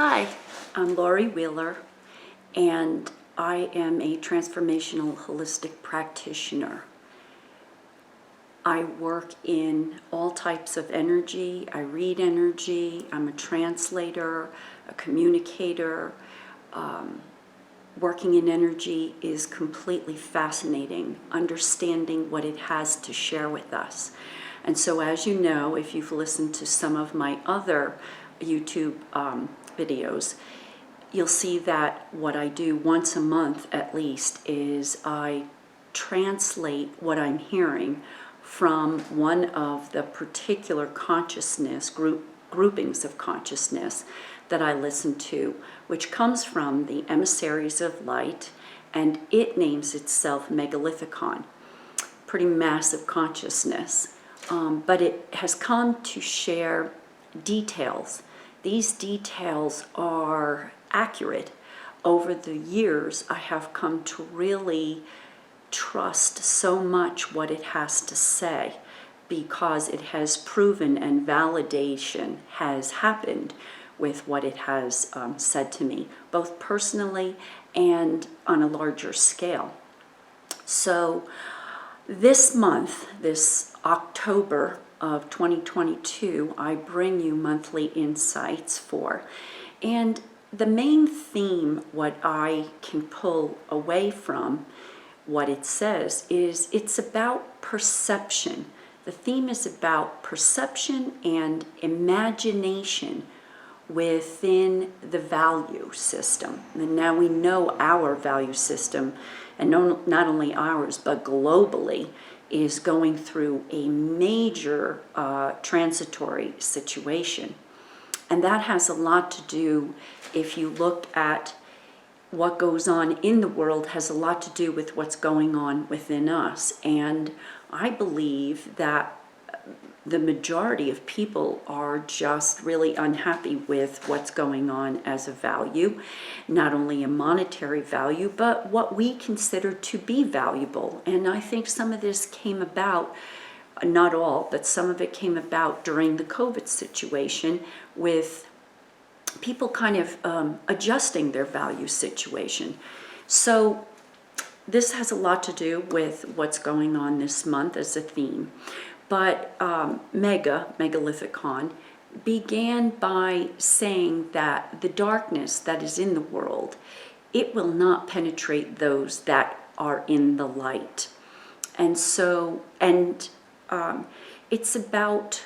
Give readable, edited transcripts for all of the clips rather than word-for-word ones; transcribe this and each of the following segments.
Hi, I'm Laurie Wheeler, and I am a transformational holistic practitioner. I work in all types of energy. I read energy. I'm a translator, a communicator. Working in energy is completely fascinating, understanding what it has to share with us. And so, as you know, if you've listened to some of my other YouTube videos, you'll see that what I do once a month at least is I translate what I'm hearing from one of the particular consciousness groupings of consciousness that I listen to, which comes from the emissaries of light, and it names itself Megalithicon. Pretty massive consciousness, but it has come to share details. These details are accurate. Over the years, I have come to really trust so much what it has to say, because it has proven and validation has happened with what it has said to me, both personally and on a larger scale. So this month, this October of 2022, I bring you monthly insights for. And the main theme, what I can pull away from what it says, is it's about perception. The theme is about perception and imagination within the value system. And now we know our value system, and not only ours, but globally, is going through a major transitory situation. And that has a lot to do, if you look at what goes on in the world, has a lot to do with what's going on within us. And I believe that the majority of people are just really unhappy with what's going on as a value, not only a monetary value, but what we consider to be valuable. And I think some of this came about, not all, but some of it came about during the COVID situation, with people kind of adjusting their value situation. So this has a lot to do with what's going on this month as a theme. But Megalithicon, began by saying that the darkness that is in the world, it will not penetrate those that are in the light. And so, it's about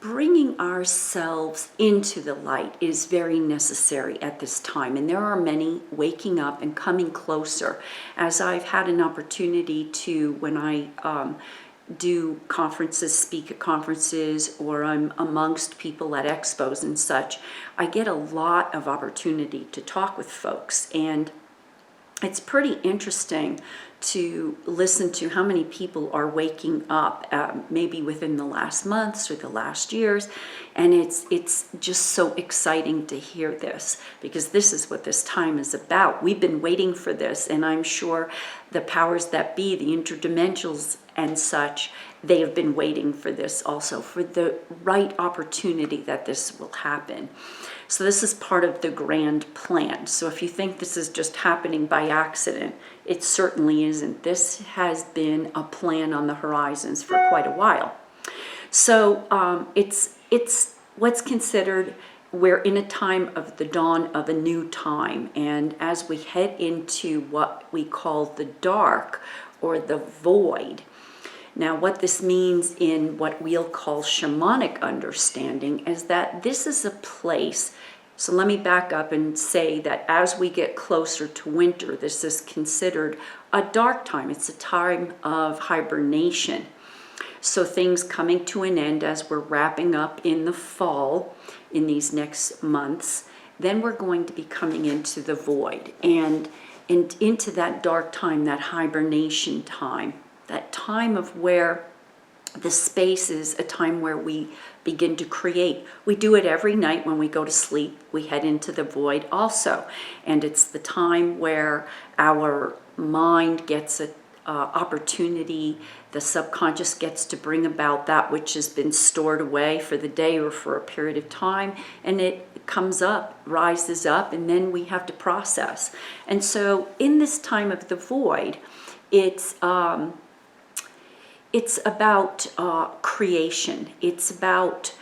bringing ourselves into the light is very necessary at this time. And there are many waking up and coming closer. As I've had an opportunity to, when I do conferences, speak at conferences, or I'm amongst people at expos and such, I get a lot of opportunity to talk with folks. And it's pretty interesting to listen to how many people are waking up, maybe within the last months or the last years. And it's just so exciting to hear this, because this is what this time is about. We've been waiting for this, and I'm sure the powers that be, the interdimensionals and such, they have been waiting for this also, for the right opportunity that this will happen. So this is part of the grand plan. So if you think this is just happening by accident, it certainly isn't. This has been a plan on the horizons for quite a while. So it's what's considered, we're in a time of the dawn of a new time. And as we head into what we call the dark or the void. Now, what this means in what we'll call shamanic understanding is that this is a place. So let me back up and say that as we get closer to winter, this is considered a dark time. It's a time of hibernation. So things coming to an end as we're wrapping up in the fall in these next months. Then we're going to be coming into the void and into that dark time, that hibernation time. That time of where the space is a time where we begin to create. We do it every night when we go to sleep. We head into the void also. And it's the time where our mind gets an opportunity The subconscious gets to bring about that which has been stored away for the day or for a period of time, and it comes up, rises up, and then we have to process. And so in this time of the void, it's about creation. It's about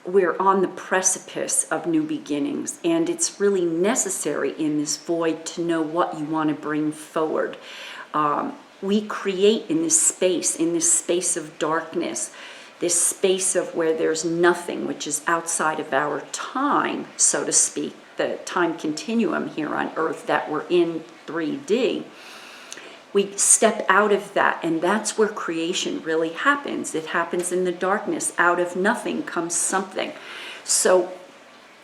we're on the precipice of new beginnings, and it's really necessary in this void to know what you want to bring forward. We create in this space of darkness, this space of where there's nothing, which is outside of our time, so to speak, the time continuum here on Earth that we're in 3D. We step out of that, and that's where creation really happens. It happens in the darkness. Out of nothing comes something. So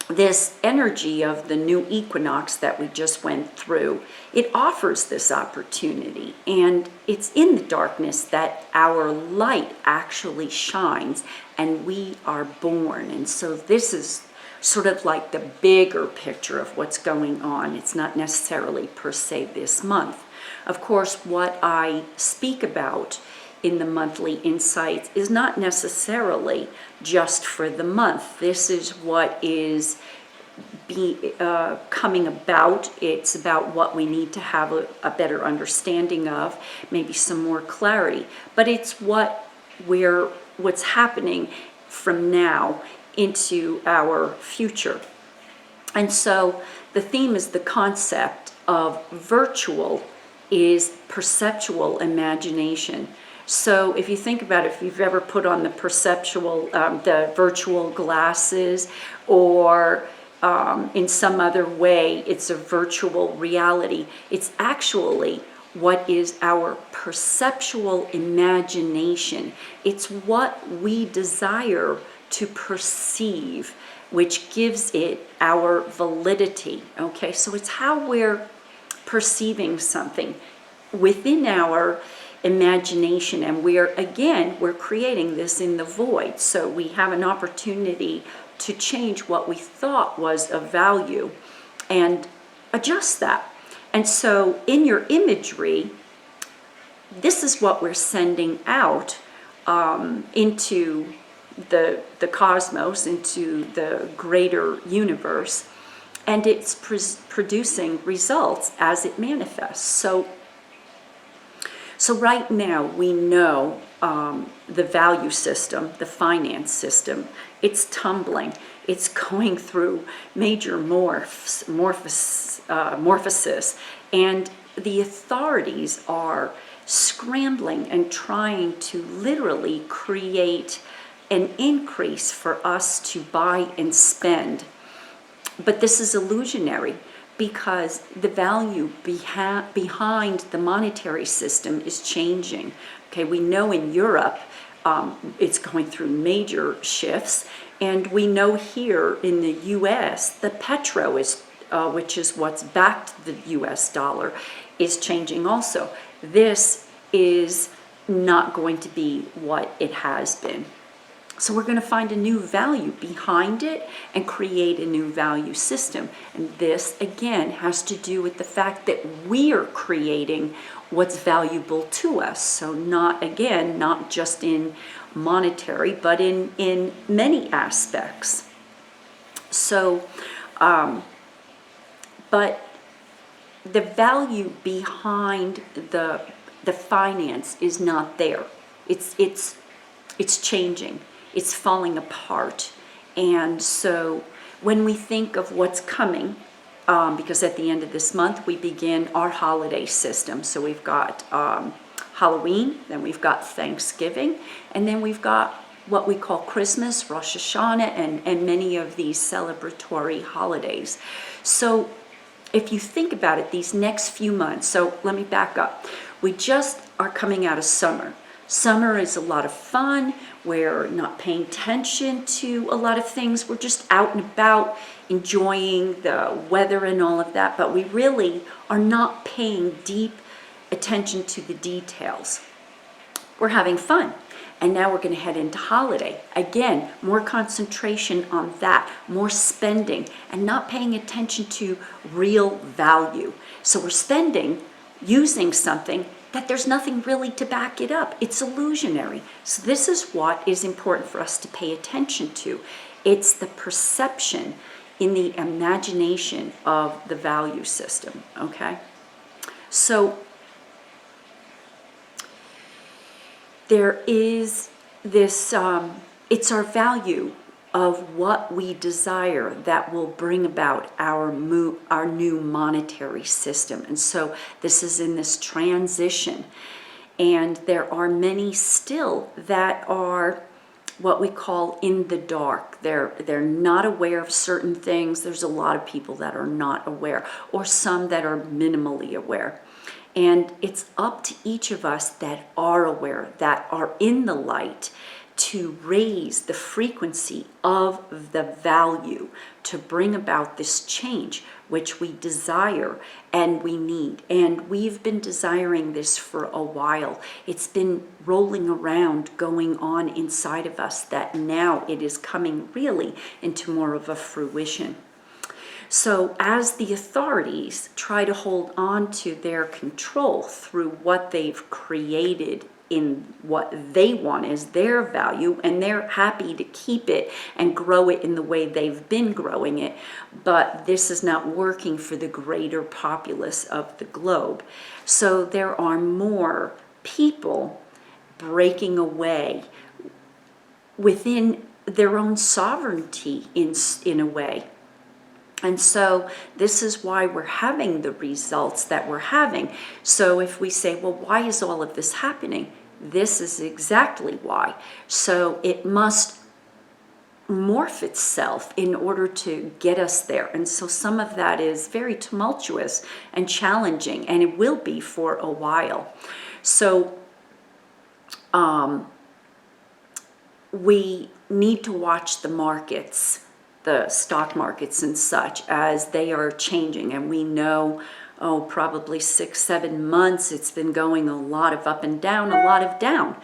this energy of the new equinox that we just went through, it offers this opportunity, and it's in the darkness that our light actually shines and we are born. And so this is sort of like the bigger picture of what's going on. It's not necessarily per se this month. Of course, what I speak about in the monthly insights is not necessarily just for the month. This is what is coming about. It's about what we need to have a better understanding of, maybe some more clarity. But it's what's happening from now into our future. And so the theme is the concept of virtual is perceptual imagination. So if you think about it, if you've ever put on the the virtual glasses, or in some other way, it's a virtual reality. It's actually what is our perceptual imagination. It's what we desire to perceive, which gives it our validity. Okay, so it's how we're perceiving something within our imagination, and we're creating this in the void. So we have an opportunity to change what we thought was of value and adjust that. And so in your imagery, this is what we're sending out into the cosmos, into the greater universe, and it's producing results as it manifests. So right now we know the value system, the finance system, it's tumbling. It's going through major morphosis, and the authorities are scrambling and trying to literally create an increase for us to buy and spend. But this is illusionary, because the value behind the monetary system is changing. Okay, we know in Europe it's going through major shifts, and we know here in the U.S. the petro is, which is what's backed the U.S. dollar, is changing also. This is not going to be what it has been. So we're going to find a new value behind it and create a new value system. And this, again, has to do with the fact that we are creating what's valuable to us. So not just in monetary, but in many aspects. So, but the value behind the finance is not there. It's changing. It's falling apart. And so when we think of what's coming, because at the end of this month we begin our holiday system. So we've got Halloween, then we've got Thanksgiving, and then we've got what we call Christmas, Rosh Hashanah, and many of these celebratory holidays. So if you think about it, these next few months, so let me back up. We just are coming out of summer. Summer is a lot of fun. We're not paying attention to a lot of things. We're just out and about enjoying the weather and all of that, but we really are not paying deep attention to the details. We're having fun. And now we're going to head into holiday. Again, more concentration on that, more spending, and not paying attention to real value. So we're spending, using something, that there's nothing really to back it up. It's illusionary. So this is what is important for us to pay attention to. It's the perception in the imagination of the value system, okay? So there is this, it's our value of what we desire that will bring about our new monetary system. And so this is in this transition. And there are many still that are what we call in the dark. They're not aware of certain things. There's a lot of people that are not aware, or some that are minimally aware. And it's up to each of us that are aware, that are in the light, to raise the frequency of the value to bring about this change, which we desire and we need. And we've been desiring this for a while. It's been rolling around, going on inside of us, that now it is coming really into more of a fruition. So as the authorities try to hold on to their control through what they've created in what they want as their value, and they're happy to keep it and grow it in the way they've been growing it, but this is not working for the greater populace of the globe. So there are more people breaking away within their own sovereignty in a way. And so this is why we're having the results that we're having. So if we say, well, why is all of this happening? This is exactly why. So it must morph itself in order to get us there. And so some of that is very tumultuous and challenging, and it will be for a while. So we need to watch the markets, the stock markets and such, as they are changing. And we know, probably 6-7 months, it's been going a lot of up and down, a lot of down.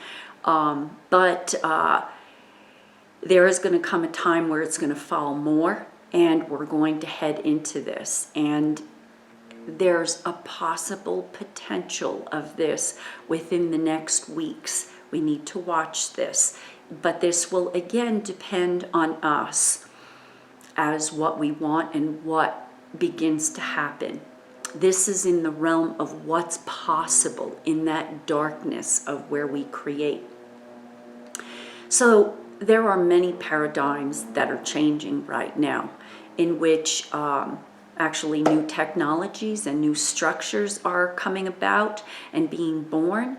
But there is going to come a time where it's going to fall more, and we're going to head into this. And there's a possible potential of this within the next weeks. We need to watch this. But this will again depend on us as what we want and what begins to happen. This is in the realm of what's possible in that darkness of where we create. So there are many paradigms that are changing right now, in which actually new technologies and new structures are coming about and being born,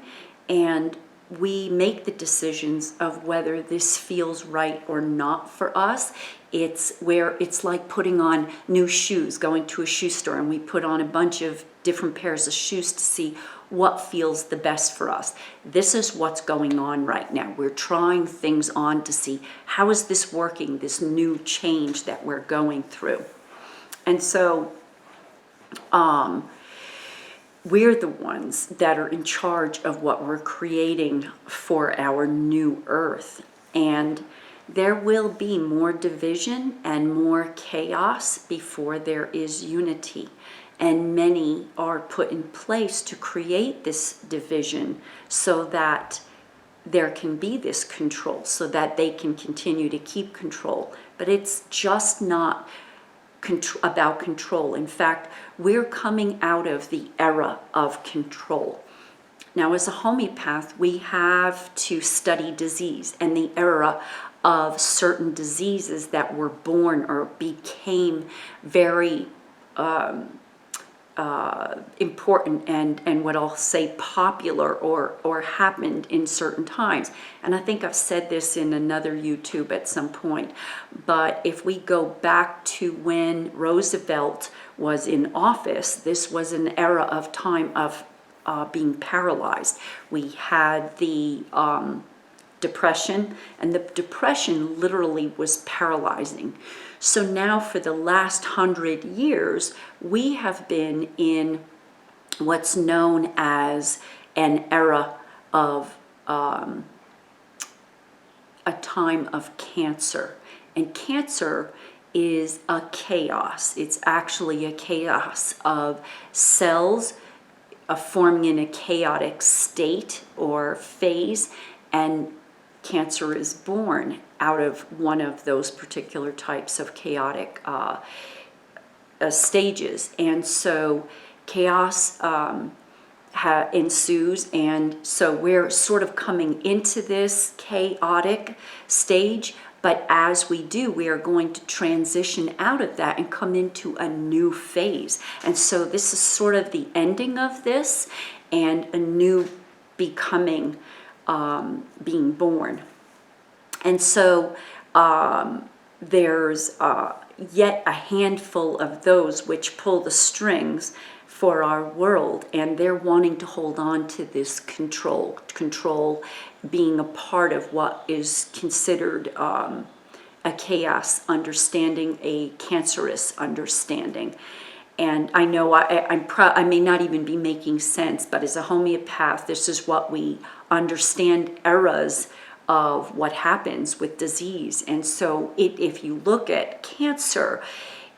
and we make the decisions of whether this feels right or not for us. It's where it's like putting on new shoes, going to a shoe store, and we put on a bunch of different pairs of shoes to see what feels the best for us. This is what's going on right now. We're trying things on to see, how is this working, this new change that we're going through. And so we're the ones that are in charge of what we're creating for our new earth. And there will be more division and more chaos before there is unity. And many are put in place to create this division so that there can be this control, so that they can continue to keep control. But it's just not about control. In fact, we're coming out of the era of control. Now, as a homeopath, we have to study disease and the era of certain diseases that were born or became very important and what I'll say popular or happened in certain times. And I think I've said this in another YouTube at some point, but if we go back to when Roosevelt was in office, this was an era of time of being paralyzed. We had the Depression, and the Depression literally was paralyzing. So now for the last 100 years, we have been in what's known as an era of a time of cancer. And cancer is a chaos. It's actually a chaos of cells forming in a chaotic state or phase, and Cancer is born out of one of those particular types of chaotic stages. And so chaos ensues, and so we're sort of coming into this chaotic stage, but as we do, we are going to transition out of that and come into a new phase. And so this is sort of the ending of this and a new becoming, being born. And so there's yet a handful of those which pull the strings for our world, and they're wanting to hold on to this control being a part of what is considered a chaos understanding, a cancerous understanding. And I know I may not even be making sense, but as a homeopath, this is what we understand eras of what happens with disease. And so if you look at cancer,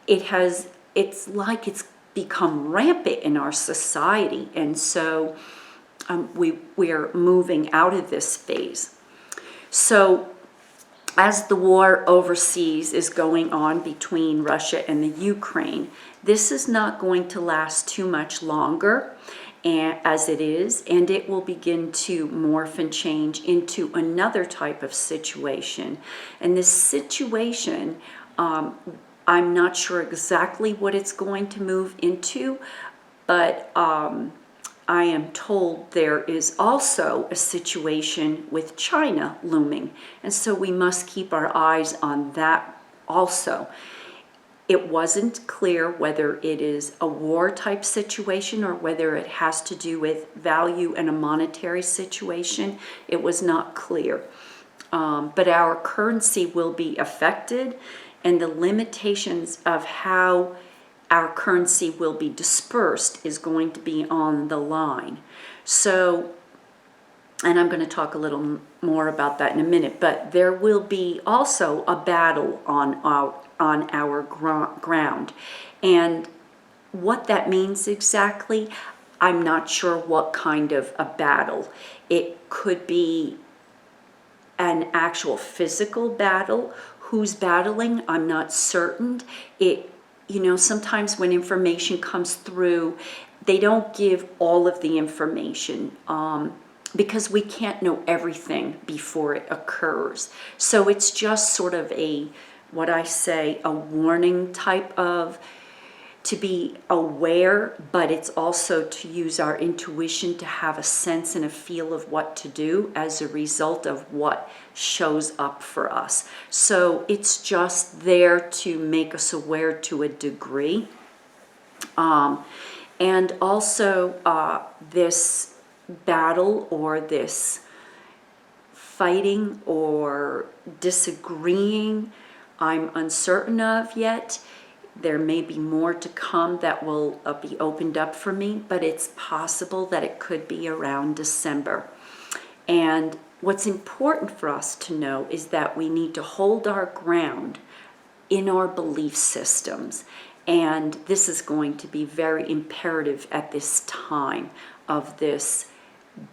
it's like it's become rampant in our society. And so we're moving out of this phase. So as the war overseas is going on between Russia and the Ukraine, this is not going to last too much longer as it is, and it will begin to morph and change into another type of situation. And this situation, I'm not sure exactly what it's going to move into, but I am told there is also a situation with China looming, and so we must keep our eyes on that also. It wasn't clear whether it is a war type situation or whether it has to do with value and a monetary situation. It was not clear. But our currency will be affected, and the limitations of how our currency will be dispersed is going to be on the line. So, and I'm going to talk a little more about that in a minute, but there will be also a battle on our ground. And what that means exactly, I'm not sure what kind of a battle. It could be an actual physical battle. Who's battling, I'm not certain. Sometimes when information comes through, they don't give all of the information because we can't know everything before it occurs. So it's just sort of a warning type of, to be aware, but it's also to use our intuition to have a sense and a feel of what to do as a result of what shows up for us. So it's just there to make us aware to a degree. And also this battle or this fighting or disagreeing, I'm uncertain of yet. There may be more to come that will be opened up for me, but it's possible that it could be around December. And what's important for us to know is that we need to hold our ground in our belief systems. And this is going to be very imperative at this time of this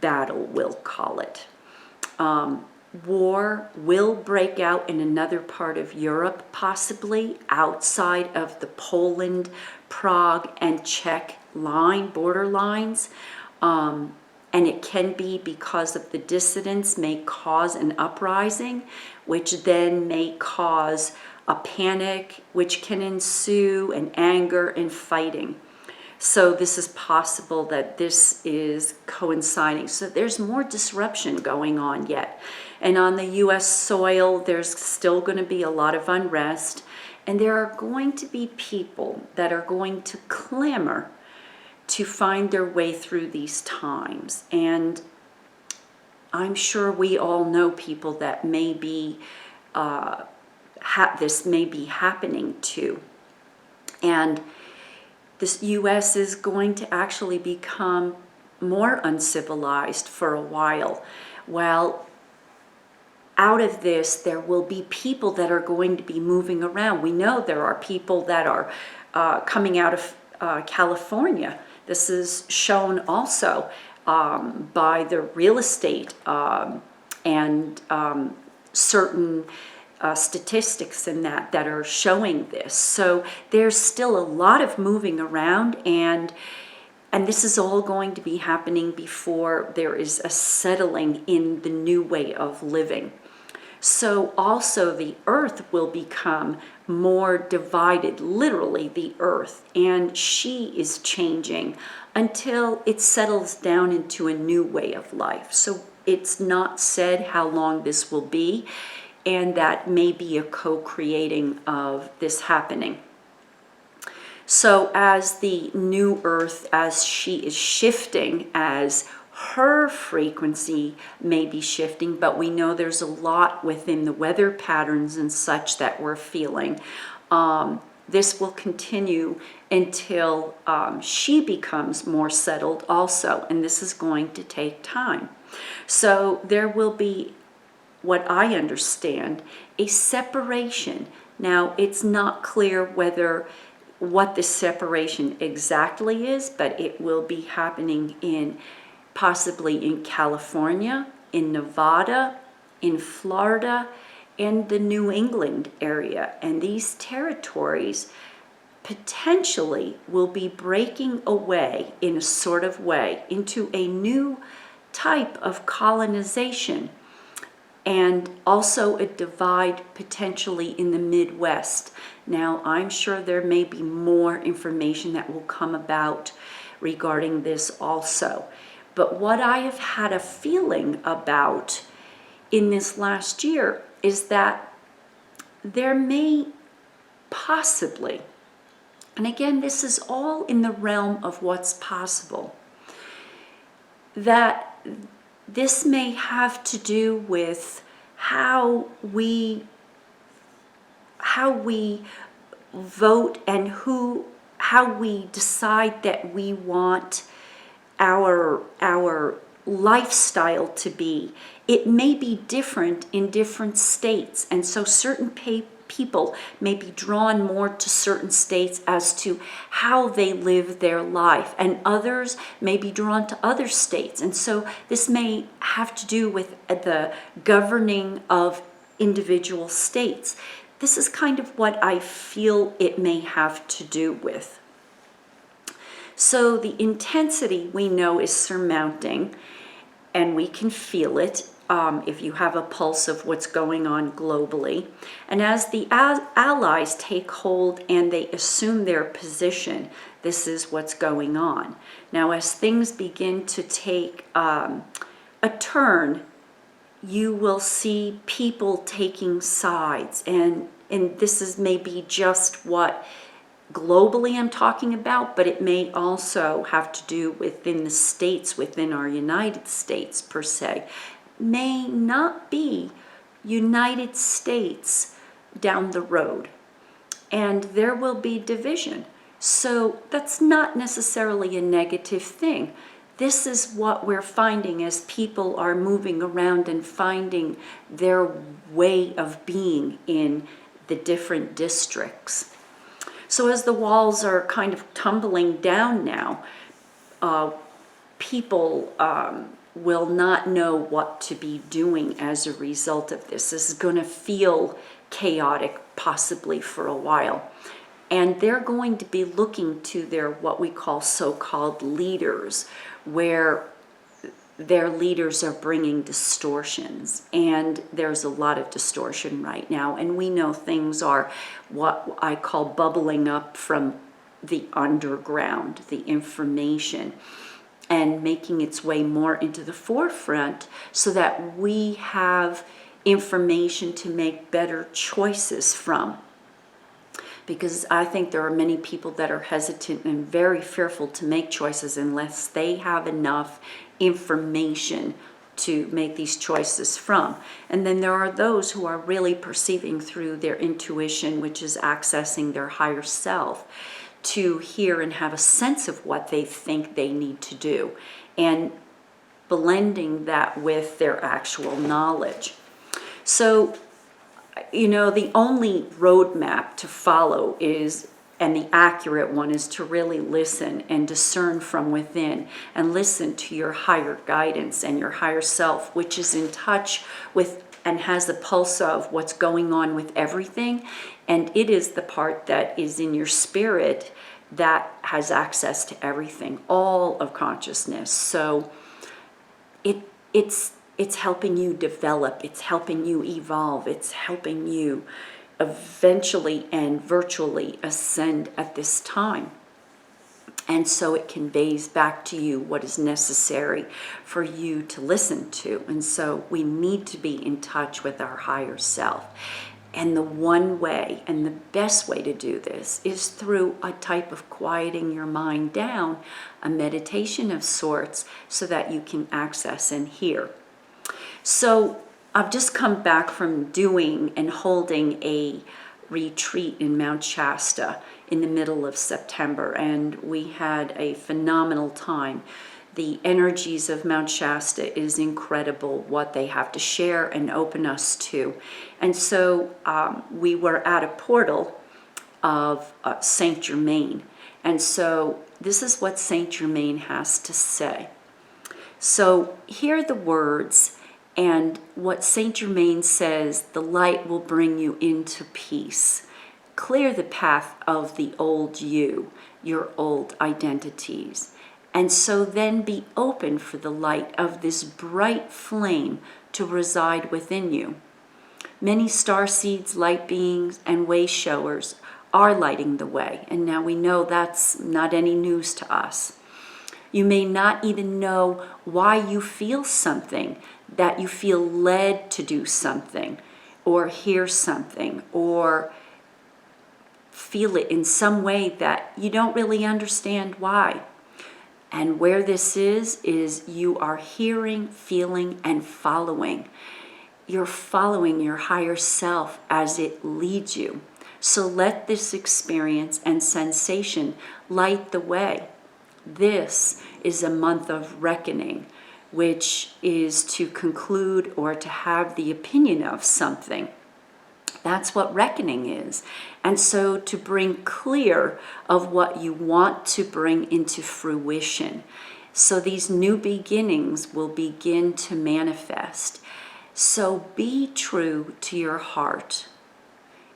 battle, we'll call it. War will break out in another part of Europe, possibly outside of the Poland, Prague, and Czech border lines. And it can be because of the dissidents may cause an uprising, which then may cause a panic, which can ensue, and anger and fighting. So this is possible that this is coinciding. So there's more disruption going on yet. And on the U.S. soil, there's still going to be a lot of unrest. And there are going to be people that are going to clamor to find their way through these times. And I'm sure we all know people that may be, this may be happening to. And this U.S. is going to actually become more uncivilized for a while. Well, out of this, there will be people that are going to be moving around. We know there are people that are coming out of California This is shown also by the real estate and certain statistics in that are showing this. So there's still a lot of moving around, and this is all going to be happening before there is a settling in the new way of living. So also the earth will become more divided, literally the earth, and she is changing until it settles down into a new way of life. So it's not said how long this will be, and that may be a co-creating of this happening. So as the new earth, as she is shifting, as her frequency may be shifting, but we know there's a lot within the weather patterns and such that we're feeling. This will continue until she becomes more settled also, and this is going to take time. So there will be, what I understand, a separation. Now, it's not clear what the separation exactly is, but it will be happening possibly in California, in Nevada, in Florida, and the New England area. And these territories potentially will be breaking away in a sort of way into a new type of colonization, and also a divide potentially in the Midwest. Now, I'm sure there may be more information that will come about regarding this also. But what I have had a feeling about in this last year is that there may possibly, and again, this is all in the realm of what's possible, that this may have to do with how we vote and how we decide that we want our lifestyle to be. It may be different in different states, and so certain people may be drawn more to certain states as to how they live their life, and others may be drawn to other states. And so this may have to do with the governing of individual states. This is kind of what I feel it may have to do with. So the intensity we know is surmounting, and we can feel it if you have a pulse of what's going on globally. And as the allies take hold and they assume their position, this is what's going on. Now, as things begin to take a turn, you will see people taking sides, and this is maybe just what globally I'm talking about, but it may also have to do within the states, within our United States per se. May not be United States down the road, and there will be division. So that's not necessarily a negative thing. This is what we're finding as people are moving around and finding their way of being in the different districts. So as the walls are kind of tumbling down now, people will not know what to be doing as a result of this. This is going to feel chaotic possibly for a while. And they're going to be looking to their what we call so-called leaders, where their leaders are bringing distortions. And there's a lot of distortion right now. And we know things are what I call bubbling up from the underground, the information, and making its way more into the forefront so that we have information to make better choices from. Because I think there are many people that are hesitant and very fearful to make choices unless they have enough information to make these choices from. And then there are those who are really perceiving through their intuition, which is accessing their higher self, to hear and have a sense of what they think they need to do, and blending that with their actual knowledge. So, the only roadmap to follow is and the accurate one is to really listen and discern from within and listen to your higher guidance and your higher self, which is in touch with and has the pulse of what's going on with everything. And it is the part that is in your spirit that has access to everything, all of consciousness. So it's helping you develop, it's helping you evolve, it's helping you eventually and virtually ascend at this time. And so it conveys back to you what is necessary for you to listen to. And so we need to be in touch with our higher self. And the one way and the best way to do this is through a type of quieting your mind down, a meditation of sorts, so that you can access and hear. So I've just come back from doing and holding a retreat in Mount Shasta in the middle of September, and we had a phenomenal time. The energies of Mount Shasta is incredible, what they have to share and open us to. And so we were at a portal of Saint Germain. And so this is what Saint Germain has to say. So hear the words, and what Saint Germain says: the light will bring you into peace. Clear the path of the old you, your old identities. And so then be open for the light of this bright flame to reside within you. Many star seeds, light beings, and way showers are lighting the way. And now we know that's not any news to us. You may not even know why you feel something, that you feel led to do something, or hear something, or feel it in some way that you don't really understand why. And where this is you are hearing, feeling, and following. You're following your higher self as it leads you. So let this experience and sensation light the way. This is a month of reckoning, which is to conclude or to have the opinion of something. That's what reckoning is. And so to bring clear of what you want to bring into fruition. So these new beginnings will begin to manifest. So be true to your heart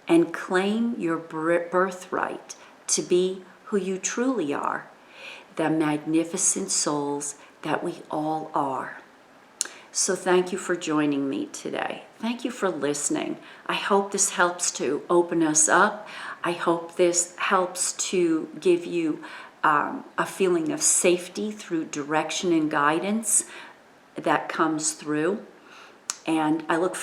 and claim your birthright to be who you truly are, the magnificent souls that we all are. So thank you for joining me today. Thank you for listening. I hope this helps to open us up. I hope this helps to give you a feeling of safety through direction and guidance that comes through. And I look